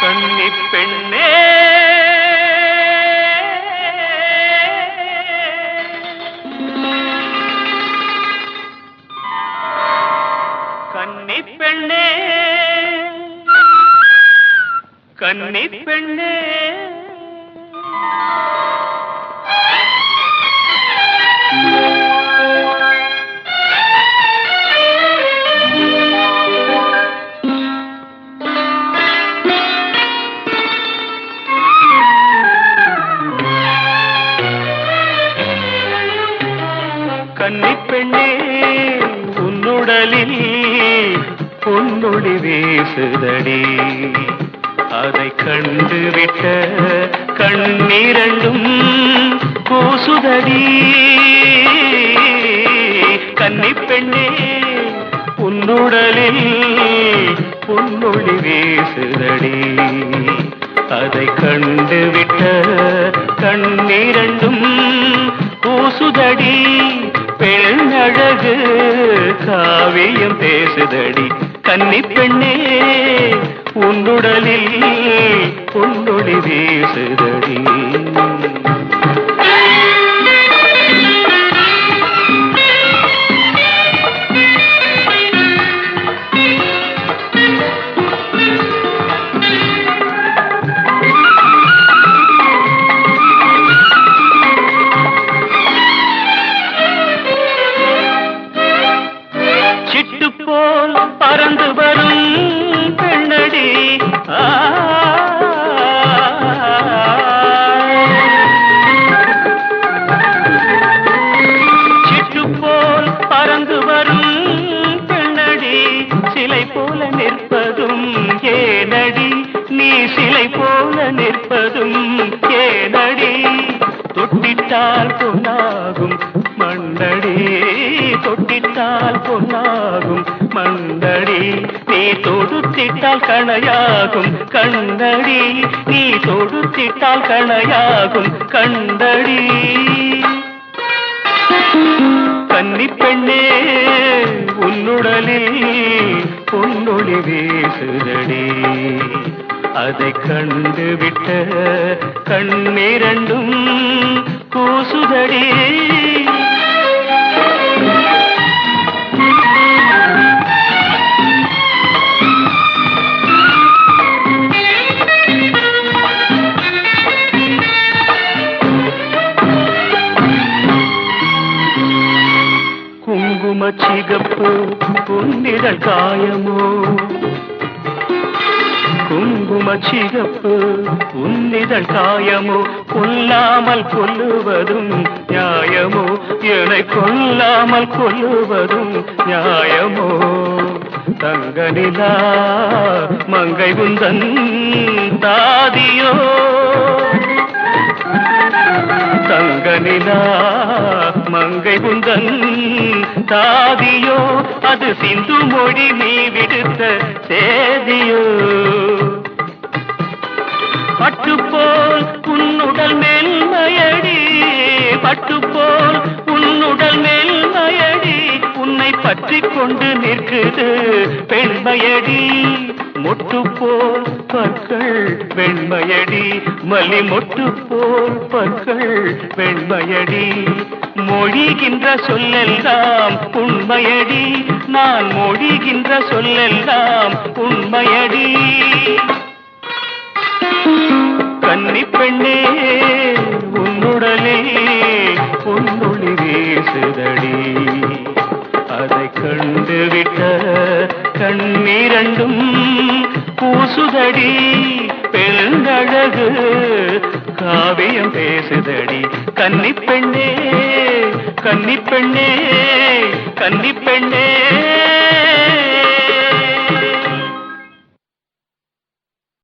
கன்னி பெண்ணே கன்னி பெண்ணே கன்னி பெண்ணே கன்னிப்பெண்ணே உன்னுடலில் பொன்னொளி வீசுதடி அதை கண்டுவிட்ட கண்ணீரண்டும் கூசுதடி கன்னிப்பெண்ணே உன்னுடலில் பொன்னொளி வீசுதடி அதை கண்டுவிட்ட கண்ணீரண்டும் கூசுதடி பெண்ணழகு காவியம் பேசுதடி கன்னி பெண்ணே உன்னுடலில் பொன்னொளி வீசுதடி போல் பறந்து வரும் பெண்ணடி சிட்டு போல் பறந்து வரும் பெண்ணடி சிலை போல நிற்பதும் ஏனடி நீ சிலை போல நிற்பதும் ஏனடி தொட்டிட்டால் பொன்னாகும் மண்ணடி தொட்டிட்டால் பொன்னாகும் மண்ணடி நீ தொடுத்திட்டால் கணையாகும் கண்ணடி நீ தொடுத்திட்டால் கணையாகும் கண்டடி கன்னி பெண்ணே உன்னுடலில் பொன்னொளி வீசுதடி அதை கண்டுவிட்ட கண்ணீரண்டும் கூசுதடி குங்கும சிகப்பு பொன்னிதழ் காயமோ குங்கும சிகப்பு உன்னிதழ் காயமோ கொல்லாமல் கொல்லுவதும் நியாயமோ என்னை கொல்லாமல் கொல்லுவதும் நியாயமோ தங்கனிலா மங்கை உந்தன் தாதியோ தங்கனிலா மங்கை உந்தன் தாதியோ அது சிந்து மொழி நீ விடுத்த சேதியோ பட்டுப்போல் உன்னுடல் மேல்மையடி பட்டுப்போல் உன்னுடல் மேல்மையடி உன்னை பற்றி கொண்டு நிற்குது பெண்மையடி மொட்டுப்போல் பற்கள் வெண்மையடி மல்லி மொட்டுப்போல் பற்கள் வெண்மையடி மொழிகின்ற சொல்லெல்லாம் உண்மையடி நான் மொழிகின்ற சொல்லெல்லாம் உண்மையடி கன்னி பெண்ணே உன்னுடலே பொன்னொளி வீசுதடி அதை கண்டுவிட்ட கண்ணீரண்டும் பூசுதடி பெருந்தழகு காவியம் பேசுதடி கன்னி பெண்ணே கன்னி பெண்ணே கன்னி பெண்ணே